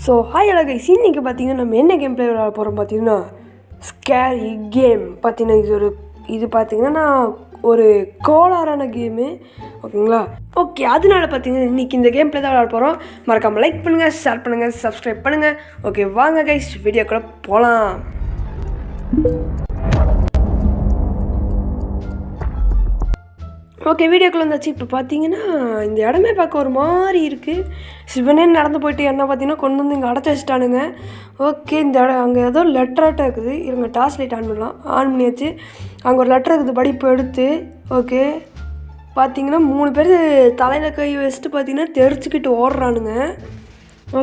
So hi எல்லா guys, இன்றைக்கி பார்த்தீங்கன்னா நம்ம என்ன கேம் ப்ளே விளையாட போகிறோம் பார்த்தீங்கன்னா ஸ்கேரி கேம். பார்த்தீங்கன்னா இது பார்த்தீங்கன்னா ஒரு கோளாறான கேமு, ஓகேங்களா? ஓகே, அதனால பார்த்தீங்கன்னா இன்றைக்கி இந்த கேம் ப்ளே தான் விளையாட போகிறோம். மறக்காமல் லைக் பண்ணுங்கள், ஷேர் பண்ணுங்கள், சப்ஸ்கிரைப் பண்ணுங்கள். ஓகே, வாங்க கைஸ், வீடியோக்குள்ளே போகலாம். ஓகே, வீடியோக்குள்ளே வந்தாச்சு. இப்போ பார்த்தீங்கன்னா இந்த இடமே பார்க்க ஒரு மாதிரி இருக்குது. சிவனே நடந்து போயிட்டு என்ன பார்த்தீங்கன்னா கொண்டு வந்து இங்கே அடைச்சி வச்சுட்டானுங்க. ஓகே, இந்த இடம் அங்கே ஏதோ லெட்டராட்டாக இருக்குது. இருங்க, டார்ச் லைட் ஆன் பண்ணலாம். ஆன் பண்ணியாச்சு. அங்கே ஒரு லெட்டர் இருக்குது, படிப்பு எடுத்து. ஓகே, பார்த்தீங்கன்னா 3 பேர் தலையில் கை வச்சுட்டு பார்த்தீங்கன்னா தெரிச்சுக்கிட்டு ஓடுறானுங்க.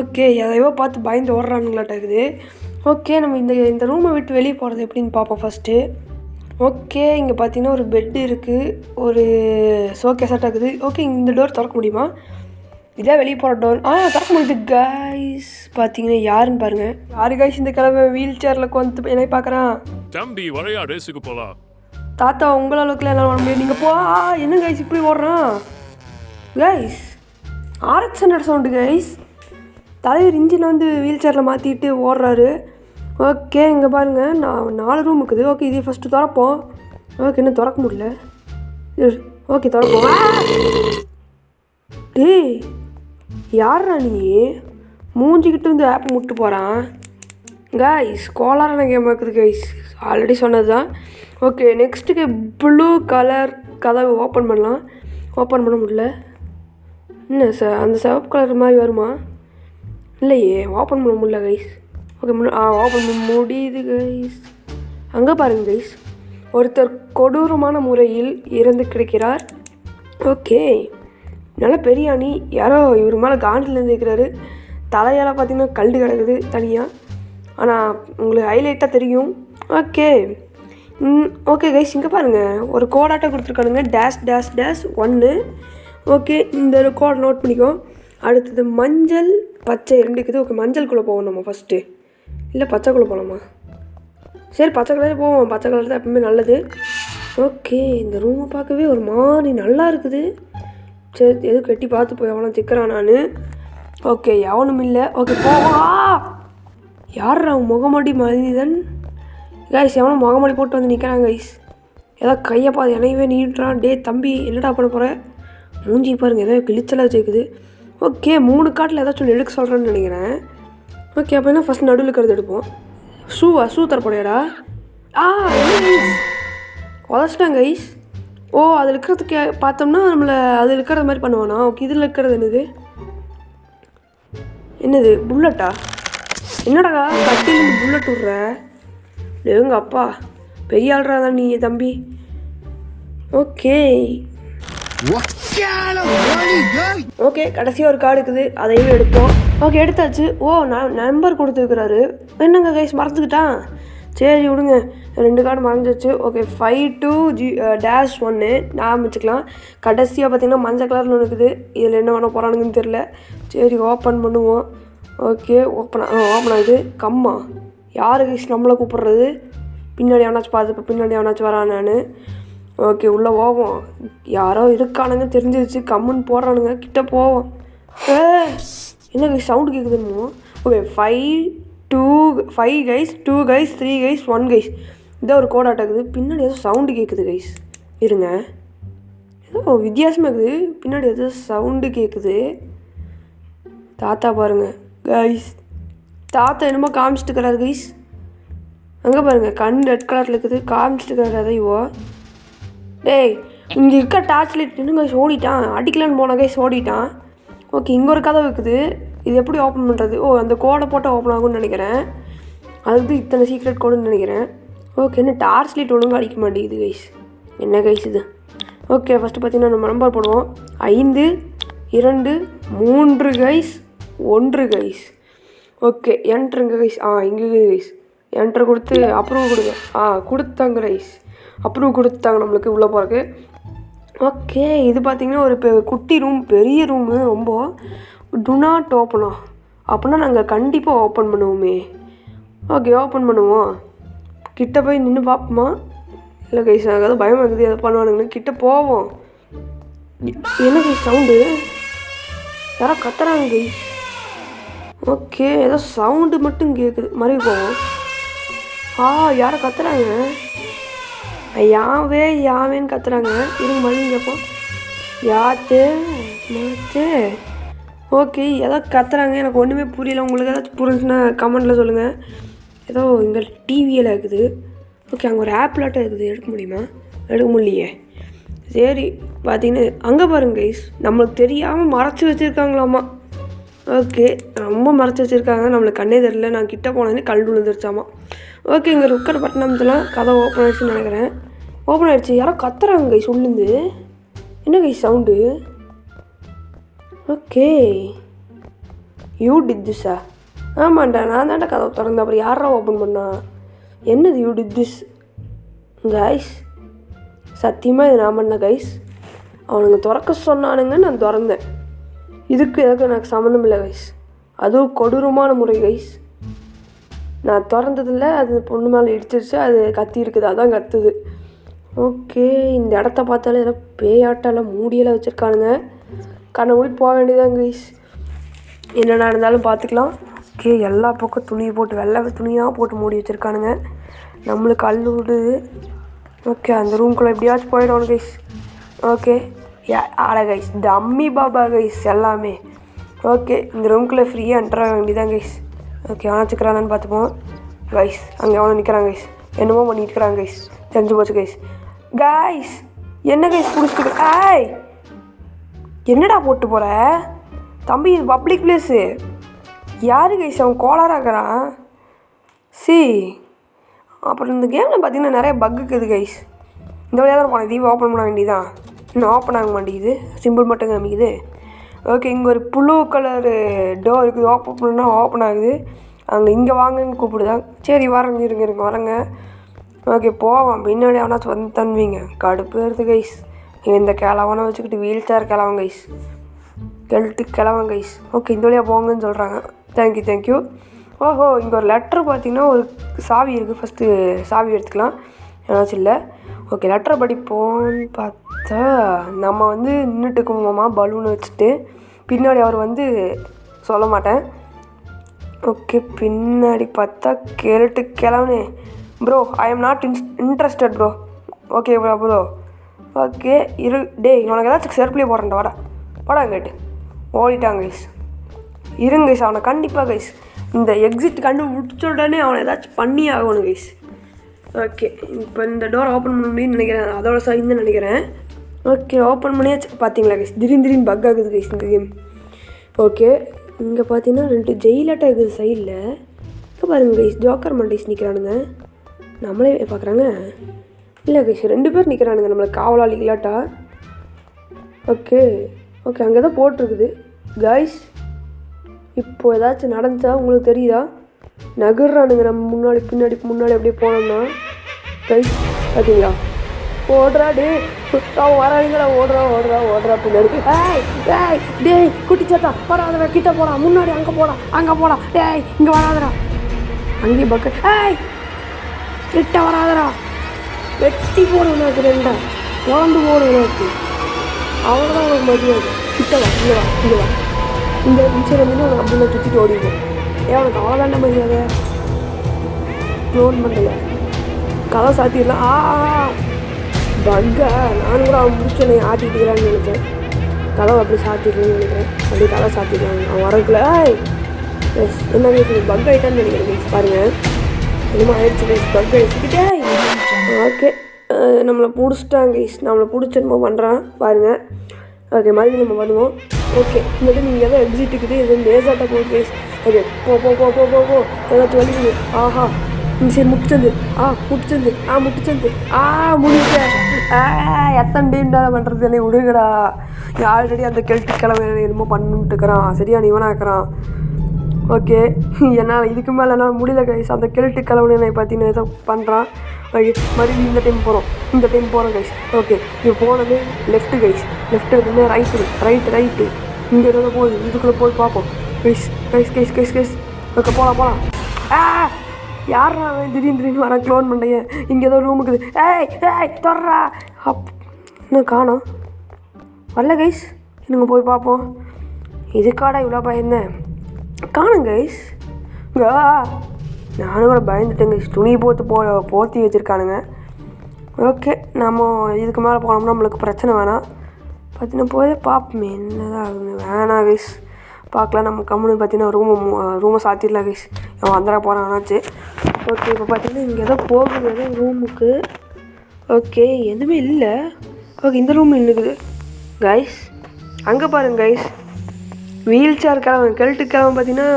ஓகே, எதையோ பார்த்து பயந்து ஓடுறானுங்களாட்டாக்குது. ஓகே, நம்ம இந்த ரூமை விட்டு வெளியே போகிறது எப்படின்னு பார்ப்போம் ஃபஸ்ட்டு. ஓகே, இங்கே பார்த்தீங்கன்னா ஒரு பெட்டு இருக்குது, ஒரு ஷோகேஸாக இருக்குது. ஓகே, இந்த டோர் திறக்க முடியுமா? இதான் வெளியே போகிற டோர். திறக்க முடியுது கைஸ். பார்த்தீங்கன்னா யாருன்னு பாருங்கள். யாரு கைஸ் இந்த கிழமை வீல் சேரில் உட்காந்து என்ன பார்க்குறான்? தம்பி வரையா ரேஸுக்கு போகலாம். தாத்தா உங்கள் அளவுக்குலாம் என்னால் வர முடியாது, நீங்கள் போ. என்ன கைஸ் இப்படி ஓடுறான் கைஸ்? RX 100 sound guys. தலைவர் இன்ஜினை வந்து வீல் சேரில் மாற்றிட்டு ஓடுறாரு. ஓகே, இங்கே பாருங்கள், 4 ரூம் இருக்குது. ஓகே, இதே ஃபஸ்ட்டு திறப்போம். ஓகே, இன்னும் திறக்க முடியல. ஓகே, திறப்போம். டேய், யாரா நீ? மூஞ்சிக்கிட்டு வந்து ஆப் முட்டு போகிறான் கைஸ். கோளாறான கேம் இருக்குது கைஸ், ஆல்ரெடி சொன்னது தான். ஓகே, நெக்ஸ்ட்டுக்கு ப்ளூ கலர் கதவை ஓப்பன் பண்ணலாம். ஓப்பன் பண்ண முடியல. என்ன அந்த சிவப்பு கலர் மாதிரி வருமா? இல்லையே, ஓப்பன் பண்ண முடியல கைஸ். ஓகே, ஓப்பன் பண்ண முடியுது கைஸ். அங்கே பாருங்கள் கைஸ், ஒருத்தர் கொடூரமான முறையில் இறந்து கிடைக்கிறார். ஓகே, நல்லா பெரிய அணி. யாரோ இவர் மேலே காண்டில் இருந்துருக்கிறாரு. தலையால் பார்த்தீங்கன்னா கல் கிடக்குது தனியாக. ஆனால் உங்களுக்கு ஹைலைட்டாக தெரியும். ஓகே ஓகே கைஸ், இங்கே பாருங்கள், ஒரு கோடாட்டம் கொடுத்துருக்கானுங்க. -1. ஓகே, இந்த கோடை நோட் பண்ணிக்கோ. அடுத்தது மஞ்சள் பச்சை 2 இருக்குது. ஓகே, மஞ்சள்குள்ளே போவோம் நம்ம ஃபஸ்ட்டு. இல்லை பச்சைக்குள்ளே போகலாமா? சரி, பச்சை கலரே போவோம். பச்சை கலர் தான் எப்பவுமே நல்லது. ஓகே, இந்த ரூமை பார்க்கவே ஒரு மாதிரி நல்லா இருக்குது. சரி, எதுவும் கட்டி பார்த்து போய் எவனும் திக்கிறான் நான். ஓகே, எவனும் இல்லை. ஓகே, போவா. யார் அவன்? முகமடி மனிதன் கைஸ். எவனும் முகமடி போட்டு வந்து நிற்கிறான் கைஸ். ஏதோ கையை பார்த்து என்னையவே நீட்டுறான். டே தம்பி, என்னடா பண்ண போகிற? மூஞ்சி பாருங்கள், ஏதோ கிழிச்சலாக வச்சுக்குது. ஓகே, 3 காட்டில் ஏதாச்சும் ஒன்று எடுக்க சொல்கிறேன்னு நினைக்கிறேன். ஓகே, அப்படின்னா ஃபஸ்ட் நடுவில் இருக்கிறது எடுப்போம். ஷூ தரப்போடையாடா? உதச்சிட்டாங்க கைஸ். ஓ, அதில் இருக்கிறதுக்கு பார்த்தோம்னா நம்மளை அதில் இருக்கிறது மாதிரி பண்ணுவானா? ஓகே, இதில் இருக்கிறது என்னது புல்லட்டா? என்னடா கட்டிலேருந்து புல்லட் விட்ற? எங்கள் அப்பா பெரிய ஆள்றா தான் நீ தம்பி. ஓகே ஓகே, கடைசியாக ஒரு கார்டு இருக்குது, அதையும் எடுப்போம். ஓகே, எடுத்தாச்சு. ஓ, நம்பர் கொடுத்துருக்குறாரு. என்னங்க கைஸ், மறந்துக்கிட்டான். சரி விடுங்க, 2 கார்டு மறைஞ்சிச்சு. ஓகே, 52-1 நான் வச்சுக்கலாம். கடைசியாக பார்த்தீங்கன்னா மஞ்சள் கலரில் ஒன்று இருக்குது. இதில் என்ன பண்ண போகிறானுங்கன்னு தெரில. சரி, ஓப்பன் பண்ணுவோம். ஓகே, ஓப்பன் ஆகுது. கம்மா யார் கைஸ் நம்மளை கூப்பிட்றது? பின்னாடி எவனாச்சும் பார்த்து, இப்போ பின்னாடி எவனாச்சும் வரான் நான். ஓகே, உள்ளே போவோம். யாரோ இருக்கானுங்க தெரிஞ்சிருச்சு. கம்முன்னு போடுறானுங்க. கிட்டே போவோம். என்ன கைஸ் சவுண்டு கேட்குதுன்னு? Okay, 5 guys, 2 guys, 3 guys, 1 guys. இதான் ஒரு கோடாட்டம் இருக்குது. பின்னாடி ஏதோ சவுண்டு கேட்குது கைஸ். இருங்க, ஏதோ வித்தியாசமாக இருக்குது. பின்னாடி ஏதோ சவுண்டு கேட்குது. தாத்தா பாருங்கள் கைஸ். தாத்தா என்னமோ காமிச்சிட்டு இருக்கிறாரு கைஸ். அங்கே பாருங்கள், கண் ரெட் கலரில் இருக்குது. காமிச்சிட்டு இருக்கிறாரு அதையோ. டேய், இங்கே இருக்க டார்ச் லைட் இன்னும் கைஸ் ஓடிட்டான். அடிக்கலான்னு போன கைஸ் ஓடிட்டான். ஓகே, இங்கே ஒரு கதவு இருக்குது. இது எப்படி ஓப்பன் பண்ணுறது? ஓ, அந்த கோடை போட்டு ஓப்பன் ஆகும்னு நினைக்கிறேன். அதுக்கு இத்தனை சீக்ரெட் கோடுன்னு நினைக்கிறேன். ஓகே, என்ன டார்ச் லைட் ஒழுங்காக அடிக்க மாட்டேங்குது கைஸ். என்ன கைஸ் இது? ஓகே, ஃபஸ்ட்டு பார்த்தீங்கன்னா நம்ம நம்பர் போடுவோம். 5 2 3 கைஸ் 1 கைஸ். ஓகே, என்ட்ருங்க கைஸ். இங்கே கைஸ் என்ட்ரு கொடுத்து அப்ரூவ் கொடுங்க. கொடுத்தாங்க கைஸ், அப்ரூவ் கொடுத்தாங்க நம்மளுக்கு உள்ளே போகிறக்கு. ஓகே, இது பார்த்திங்கன்னா ஒரு குட்டி ரூம், பெரிய ரூமு ரொம்ப. டு நாட் ஓப்பனா? அப்படின்னா நாங்கள் கண்டிப்பாக ஓப்பன் பண்ணுவோமே. ஓகே, ஓப்பன் பண்ணுவோம். கிட்ட போய் நின்று பார்ப்போமா? இல்லை கைஸ், எனக்கு அது பயமாக இருக்குது. எதை பண்ணுவானுங்கன்னு கிட்ட போவோம். என்ன கைஸ் சவுண்டு? யாரோ கத்துறாங்க கைஸ். ஓகே, ஏதோ சவுண்டு மட்டும் கேட்குது. மறுபடி போவோம். யாரை கத்துறாங்க? யாவேன்னு கத்துறாங்க. இருங்க மறுபடியும் கேட்போம். யாத்து மாத்து. ஓகே, ஏதோ கத்துறாங்க. எனக்கு ஒன்றுமே புரியல. உங்களுக்கு ஏதாச்சும் புரிஞ்சுன்னா கமெண்டில் சொல்லுங்கள். ஏதோ இங்கே டிவியில் இருக்குது. ஓகே, அங்கே ஒரு ஆப்லாட்டம் இருக்குது. எடுக்க முடியுமா? எடுக்க முடியலையே. சரி, பார்த்தீங்கன்னா அங்கே பாருங்க கைஸ், நம்மளுக்கு தெரியாமல் மறைச்சி வச்சுருக்காங்களாம்மா. ஓகே, ரொம்ப மறைச்சி வச்சுருக்காங்க. நம்மளுக்கு கண்ணே தெரியல. நான் கிட்டே போனேன்னே கல் விழுந்துருச்சாமா. ஓகே, இங்கே ருக்கர் பட்டணத்தில் கதை ஓப்பன் ஆகிடுச்சுன்னு நினைக்கிறேன். ஓப்பன் ஆகிடுச்சு. யாரோ கத்துறாங்க கைஸ் உள்ளேருந்து. என்ன guys sound? Okay, you did திஸ்ஸா? ஆமாண்டா, நான் தான்டா கதை திறந்தேன். அப்புறம் யாரா ஓப்பன் பண்ணா? என்னது யூ டிட் திஸ்? கைஸ் சத்தியமாக இது நான் பண்ண கைஸ். அவனுங்க திறக்க சொன்னானுங்க, நான் திறந்தேன். இதுக்கு எதுக்கு எனக்கு சம்மந்தம் இல்லை கைஸ். அதுவும் கொடூரமான முறை கைஸ். நான் திறந்ததில்ல, அது பொண்ணு மேலே இடிச்சிருச்சு. அது கத்தி இருக்குது, அதான் கத்துது. ஓகே, இந்த இடத்த பார்த்தாலே ஏதோ பேயாட்டெல்லாம் மூடியெல்லாம் வச்சுருக்கானுங்க. கண்ணை மூடி போக வேண்டியதான் கைஸ். என்ன நடந்தாலும் பார்த்துக்கலாம். ஓகே, எல்லா பக்கம் துணியை போட்டு வெள்ளை துணியாக போட்டு மூடி வச்சுருக்கானுங்க. நம்மளுக்கு விடுது. ஓகே, அந்த ரூம்குள்ளே எப்படியாச்சும் போயிடணும் guys. Okay, guys dummy Baba guys எல்லாமே. ஓகே, இந்த ரூம்குள்ளே ஃப்ரீயாக என்ட்ரு ஆக வேண்டியதான் கைஸ். ஓகே, அணைச்சிக்கிறானு பார்த்துப்போம் கைஸ். அங்கே எவனோ நிற்கிறாங்க கைஸ். என்னமோ பண்ணிட்டு இருக்கிறாங்க கைஸ். தெரிஞ்சு போச்சு கைஸ். கைஸ் என்ன கைஸ் பிடிச்சிட்டு? என்னடா போட்டு போகிற தம்பி? இது பப்ளிக் பிளேஸு. யார் கைஸ் அவன் கோளாராகிறான்? அப்புறம் இந்த கேமில் பார்த்தீங்கன்னா நிறைய பக் இருக்குது கைஸ். இந்த வழியாக தான் போனேன். தீபம் ஓப்பன் பண்ண வேண்டியதான். இன்னும் ஓப்பன் ஆக மாட்டேங்குது. சிம்பிள் மட்டும் காமிக்குது. ஓகே, இங்கே ஒரு ப்ளூ கலரு டோர் இருக்குது. ஓப்பன் பண்ணால் ஓப்பன் ஆகுது. இங்கே வாங்கன்னு கூப்பிடுதான். சரி வரேங்க, இருங்க வரேங்க. ஓகே, போவான். பின்னாடி அவனாச்சும் வந்து தன்வீங்க. கடுப்பு ஏறுது கைஸ். இந்த கிழவனை வச்சுக்கிட்டு வீல் சேர் கிழவன் கைஸ். கெல்ட்டு கிழவன் கைஸ். ஓகே, இந்த வழியாக போங்கன்னு சொல்கிறாங்க. தேங்க்யூ. ஓஹோ, இங்கே ஒரு லெட்ரு பார்த்தீங்கன்னா ஒரு சாவி இருக்குது. ஃபஸ்ட்டு சாவி எடுத்துக்கலாம், ஏதாச்சும் இல்லை. ஓகே, லெட்டரை படிப்போன்னு பார்த்தா நம்ம வந்து நின்றுட்டு இருக்கோமாம்மா பலூனை வச்சுட்டு. பின்னாடி அவர் வந்து சொல்ல மாட்டேன். ஓகே, பின்னாடி பார்த்தா கேட்டு கிளவுனே. Bro, I am not interested bro. Okay bro. Okay, உனக்கு ஏதாச்சும் செருப்புலேயே போடுறேன்டா. வாடா கேட்டு ஓடிட்டாங்க கைஸ். இருங்க கைஸ், அவனை கண்டிப்பாக கைஸ் இந்த எக்ஸிட் முடிச்ச உடனே அவனை ஏதாச்சும் பண்ணி ஆகணும் கைஸ். ஓகே, இப்போ இந்த டோர் ஓப்பன் பண்ண முடியும்னு நினைக்கிறேன். அதோட சைன்னு நினைக்கிறேன். ஓகே, ஓப்பன் பண்ணியாச்சு. பார்த்தீங்களா கைஸ், திடீர்னு பக் ஆகுது கைஸ் இந்த கேம். ஓகே, இங்கே பார்த்தீங்கன்னா 2 ஜெயிலாட்டம் இருக்குது சைடில். இப்போ பாருங்கள் கைஸ், ஜோக்கர் மண்டைஸ் நிற்கிறானுங்க. நம்மளே பார்க்குறாங்க. இல்லை கைஸ், 2 பேர் நிற்கிறானுங்க நம்மளை காவலாளிகளாட்டா. ஓகே, அங்கே தான் போட்டிருக்குது கைஸ். இப்போ ஏதாச்சும் நடந்துச்சா உங்களுக்கு தெரியுதா? நகர்றானுங்க நம்ம முன்னாடி அப்படியே போனோம்னா கைஸ். பார்த்தீங்களா? ஓடுறா அவன் வரானுங்களா? ஓடுறா பின்னாடி. குட்டிச்சாத்தா வராதடா, கிட்ட போடா, முன்னாடி அங்கே போடா. இங்கே வராதடா, அங்கேயும் பக்கெட். கிட்ட வராதடா, வெட்டி போடுவேன் எனக்கு 2 உழந்து போடுவேன் எனக்கு. அவ்வளோதான் உனக்கு மதியாது. கிட்ட வா. இந்த நிமிஷம் வந்து உனக்கு அப்படின்னா சுற்றிட்டு ஓடிடுவோம். உனக்கு அவ்வளோதாண்ட மரியாதை. க்ளோன் பண்ணல, கதை சாத்திடலாம். பக்கா நானும் கூட அவன் முடிச்சனை ஆட்டிட்டுக்கிறான்னு நினைச்சேன். கதவை அப்படி சாத்திடலான்னு நினைக்கிறேன். அப்படி கதை சாத்திடலாம். அவன் வரக்குள்ள என்ன பக் ஆகிட்டான்னு நினைக்கிறேன். பாருங்கள், என்னமோ ஆயிடுச்சு பக் ஆகிடுச்சுக்கிட்டே. ஓகே, நம்மளை பிடிச்சிட்டாங்க கைஸ். நம்மளை பிடிச்சி என்னமோ பண்ணுறான் பாருங்கள். ஓகே, மறுபடியும் நம்ம பண்ணுவோம். ஓகே, இந்த நீங்கள் எதாவது எக்ஸிட் இருக்குது, எதுவும் லேசாட்ட போகுது கைஸ். ஓகே, போ ஏதாச்சும் வலிக்குது. ஆஹா, இந்த சரி முட்டிச்சந்து. முடிச்சேன். எத்தனை டீண்டாக பண்ணுறது என்ன விடுங்கடா. ஆல்ரெடி அந்த கெல்ட்டு கிழமை என்னமோ பண்ணிட்டு இருக்கிறான். சரியான இவனாக இருக்கிறான். ஓகே, என்னால் இதுக்கு மேலே என்னால் முடியல கைஸ். அந்த கெல்ட்டு கிழமை பார்த்தீங்கன்னா ஏதோ பண்ணுறான். ஓகே, மறுபடியும் இந்த டைம் போகிறோம் கைஸ். ஓகே, இது போனது லெஃப்ட்டு கைஸ். லெஃப்ட்டு இருக்குமே ரைட்டு. இங்கே ஏதோ போகுது. இதுக்குள்ளே போய் பார்ப்போம் கைஸ். ஓகே, போகலாம். யாரா திடீர்னு வரேன் க்ளோன் பண்ணைய. இங்கே ஏதோ ரூம் இருக்குது. தொடரா. இன்னும் காணோம். வரல கைஸ். இன்னுங்க போய் பார்ப்போம். இதுக்காடா இவ்வளோ பயந்தேன். காணுங்க கைஸ். நானும் கூட பயந்துட்டேன் கைஸ். துணி போத்தி வச்சுருக்கானுங்க. ஓகே, நம்ம இதுக்கு மேலே போனோம்னா நம்மளுக்கு பிரச்சனை வேணாம். பார்த்தீங்கன்னா போதே பார்ப்போமே என்னதான் ஆகுது. வேணாம் கைஸ், பார்க்கலாம். நம்ம கம்முன்னு பார்த்தீங்கன்னா ரூமை சாத்திடலாம் கைஸ். அவன் வந்துட போகிறான் ஆனாச்சு. ஓகே, இப்போ பார்த்தீங்கன்னா இங்கே ஏதோ போகுது ஏதோ ரூமுக்கு. ஓகே, எதுவுமே இல்லை. ஓகே, இந்த ரூம் இருக்குது கைஸ். அங்கே பாருங்க கைஸ், வீல் சேர் கெல்ட்டு கிழவன் பார்த்தீங்கன்னா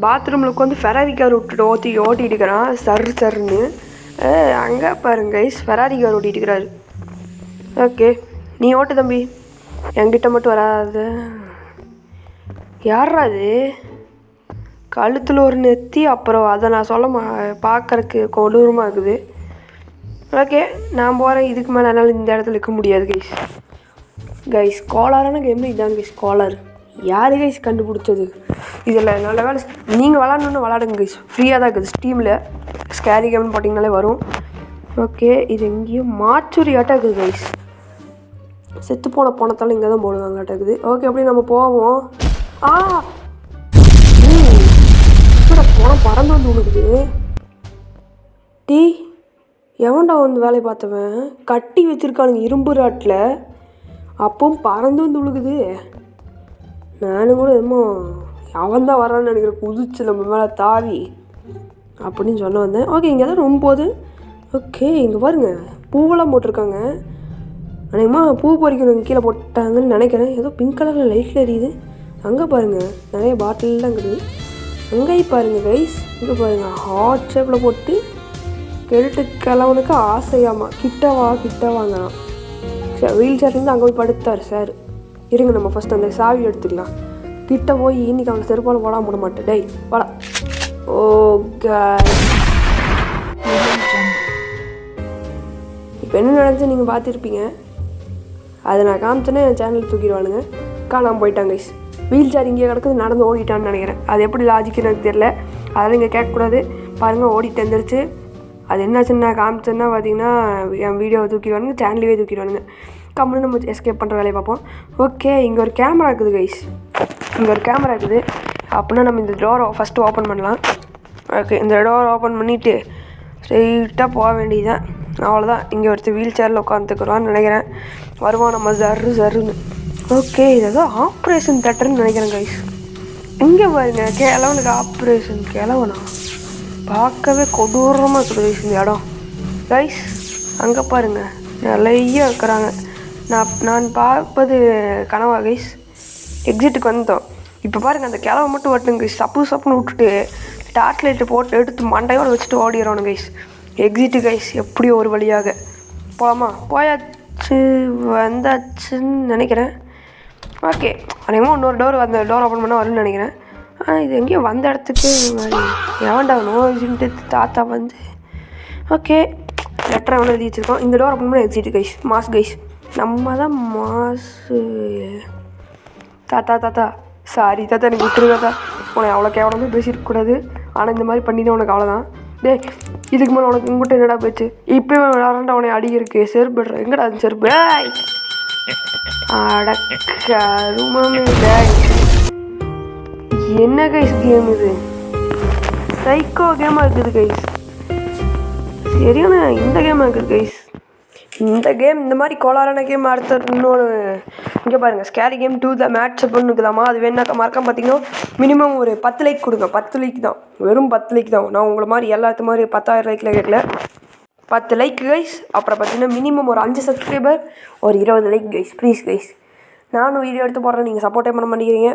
பாத்ரூமில் உட்காந்து ஃபெராரி கார் விட்டுட்டு ஓட்டிகிட்டு இருக்கிறான் சர்ன்னு. அங்கே பாருங்க கைஸ், ஃபெராரி கார் ஓட்டிகிட்டு இருக்கிறாரு. ஓகே, நீ ஓட்டு தம்பி, என்கிட்ட மட்டும் வராது. யாரா அது? கழுத்தில் ஒரு நெத்தி, அப்புறம் அதை நான் பார்க்கறக்கு கொடூரமாக இருக்குது. ஓகே, நான் போகிறேன். இதுக்கு மேலே என்னால் இந்த இடத்துல இருக்க முடியாது கைஸ். கோளாறான கேம் இதாங்க கைஸ். கோளாறு யார் கைஸ் கண்டுபிடிச்சது? இதில் நல்ல வேலை நீங்கள் விளாட்ணுன்னு விளாடுங்க கைஸ். ஃப்ரீயாக தான் இருக்குது ஸ்டீமில். ஸ்கேரி கேம்னு போட்டிங்கனாலே வரும். ஓகே, இது எங்கேயும் மாச்சூரி ஆட்டாக்குது கைஸ். செத்து போனத்தாலும் இங்கே தான் போடுவாங்க ஆட்டாக்குது. ஓகே, அப்படி நம்ம போவோம். போனால் பறந்து வந்து விழுகுது. எவன்டா வந்து வேலையை பார்த்தவன் கட்டி வச்சுருக்கானுங்க இரும்பு ராட்டில், அப்பவும் பறந்து வந்து விழுகுது. நானும் கூட என்னமோ அவன் தான் வரான்னு நினைக்கிறேன், குதிச்சு நம்ம மேலே தாவி அப்படின்னு சொல்ல வந்தேன். ஓகே, இங்கே தான் ரொம்ப போகுது. ஓகே, இங்கே பாருங்கள் பூவெல்லாம் போட்டிருக்காங்க. அநேகமாக பூ பறிக்கணும் கீழே போட்டாங்கன்னு நினைக்கிறேன். ஏதோ பிங்க் கலரில் லைட்டில் எரியுது. அங்கே பாருங்கள் நிறைய பாட்டில்லாம் இருக்குது. அங்கேயும் பாருங்கள் கைஸ், இங்கே பாருங்கள் ஹார்ட் ஷேப்பில் போட்டு கெல்ட்டு கிழவனுக்கு ஆசையாமா கிட்ட வாங்கலாம். வீல் சேர்லேருந்து அங்கே போய் படுத்தார் சார். இருங்க, நம்ம ஃபஸ்ட் அந்த சாவி எடுத்துக்கலாம். கிட்ட போய் இன்னைக்கு அவனை செருப்பால் போடாம விட மாட்டேன். டேய் வாடா. ஓ காய்ஸ், இப்போ என்ன நடந்துச்சு நீங்கள் பார்த்துருப்பீங்க. அதை நான் காமிச்சேன்னே என் சேனல் தூக்கிடுவானுங்க. காணாமல் போயிட்டாங்க கைஸ். வீல் சேர் இங்கே கிடக்குது, நடந்து ஓடிட்டான்னு நினைக்கிறேன். அது எப்படி லாஜிக்குன்னு எனக்கு தெரியல. அதெல்லாம் இங்கே கேட்கக்கூடாது. பாருங்கள், ஓடிட்டு வந்துருச்சு. அது என்னாச்சுன்னு நான் காமிச்சேன்னா பார்த்தீங்கன்னா என் வீடியோவை தூக்கிடுவானுங்க, சேனலையே தூக்கிடுவானுங்க. கம்முன்னு நம்ம எஸ்கேப் பண்ணுற வேலையை பார்ப்போம். ஓகே, இங்கே ஒரு கேமரா இருக்குது கைஸ். இங்கே ஒரு கேமரா இருக்குது. அப்படின்னா நம்ம இந்த டோரை ஃபஸ்ட்டு ஓப்பன் பண்ணலாம். ஓகே, இந்த டோரை ஓப்பன் பண்ணிவிட்டு ஸ்ட்ரெயிட்டாக போக வேண்டியதுதான். அவ்வளோதான். இங்கே ஒருத்தர் வீல் சேரில் உட்காந்துக்குறான்னு நினைக்கிறேன். வருவான் நம்ம ஜருன்னு. ஓகே, இது ஏதோ ஆப்ரேஷன் தேட்டர்னு நினைக்கிறேன் கைஸ். இங்கே பாருங்க, கிழவனுக்கு ஆப்ரேஷன். கிழவனா பார்க்கவே கொடூரமாக இருக்குது கைஸ் இந்த இடம். கைஸ் அங்கே பாருங்கள் நிறைய இருக்கிறாங்க. நான் பார்ப்பது கனவா கைஸ். எக்ஸிட்டுக்கு வந்தோம். இப்போ பாருங்கள், அந்த கிழவை மட்டும் வரட்டுங்க கைஸ். சப்புன்னு விட்டுட்டு டார்ச் லைட்டை போட்டு எடுத்து மண்டையோடு வச்சுட்டு ஓடிடுறோம் கைஸ். எக்ஸிட்டு கைஸ், எப்படியோ ஒரு வழியாக போகலாமா? போயாச்சு, வந்தாச்சுன்னு நினைக்கிறேன். ஓகே, அநேகமாக இன்னொரு டோர், அந்த டோர் ஓப்பன் பண்ணால் வரும்னு நினைக்கிறேன். இது எங்கேயோ வந்த இடத்துக்கு எவன்டா நோய்ன்ட்டு தாத்தா வந்து. ஓகே, லெட்டர் எவ்வளோ எழுதி வச்சுருக்கோம். இந்த டோர் ஓப்பன் பண்ணால் எக்ஸிட்டு கைஸ். மாஸ் கைஸ், நம்ம தான் மாசு. தாத்தா சாரி தாத்தா, எனக்கு விட்டுரு தாத்தா. உனக்கு அவ்வளோ கேவலமே பேசியிருக்கக்கூடாது. ஆனால் இந்த மாதிரி பண்ணினா உனக்கு அவ்வளோதான். இதுக்கு மேலே உனக்கு உங்கள்கிட்ட என்னடா போச்சு? இப்போயே விளாண்டா உனக்கு அடி இருக்குது. செருப்பு எங்கடா அது செருப்பு? அடக்கருமாமே. என்ன கைஸ் கேம் இது? சைக்கோ கேமாக இருக்குது கைஸ். சரியான இந்த கேமாக இருக்குது கைஸ். இந்த கேம் இந்த மாதிரி கோளாறான கேம் அடுத்த இன்னொன்று இங்கே பாருங்கள். ஸ்கேரி கேம் 2 த மேட்ச் இருக்குதாமா. அது வேணாக்கா மறக்காம பார்த்தீங்கன்னா மினிமம் ஒரு 10 லைக் கொடுங்க. 10 லைக் தான், வெறும் 10 லைக் தான். நான் உங்களை மாதிரி எல்லாத்து மாதிரி 10,000 லைக்கில் கேட்கல. 10 லைக் கைஸ். அப்புறம் பார்த்தீங்கன்னா மினிமம் ஒரு 5 சப்ஸ்கிரைபர், ஒரு 20 லைக் கைஸ். ப்ளீஸ் கைஸ், நானும் வீடியோ எடுத்து போடுறேன், நீங்கள் சப்போர்ட்டே பண்ண மாட்டேங்கிறீங்க.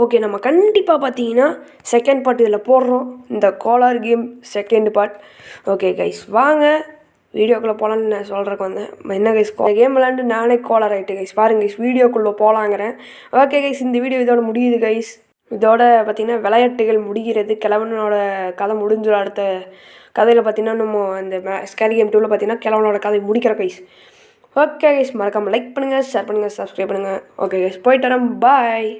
ஓகே, நம்ம கண்டிப்பாக பார்த்தீங்கன்னா செகண்ட் பார்ட் இதில் போடுறோம். இந்த கோளாறு game second part. Okay guys, வாங்க வீடியோக்குள்ளே போகலான்னு நான் சொல்கிறக்கு வந்தேன். என்ன கைஸ், கேம் விளாண்டு நானே கோளாறு ஆகிட்டு கைஸ். பாருங்க கைஸ், வீடியோக்குள்ளே போகலாங்கிறேன். ஓகே கைஸ், இந்த வீடியோ இதோட முடியுது கைஸ். இதோட பார்த்திங்கன்னா விளையாட்டுகள் முடிகிறது. கிழவனோட கதை முடிஞ்சிடும். அடுத்த கதையில் பார்த்திங்கன்னா நம்ம அந்த ஸ்கேரி கேம் 2ல் பார்த்திங்கன்னா கிழவனோட கதை முடிக்கிற கைஸ். ஓகே கைஸ், மறக்காமல் லைக் பண்ணுங்கள், ஷேர் பண்ணுங்கள், சப்ஸ்கிரைப் பண்ணுங்கள். ஓகே கைஸ், போயிட்டு வரேன். பாய்.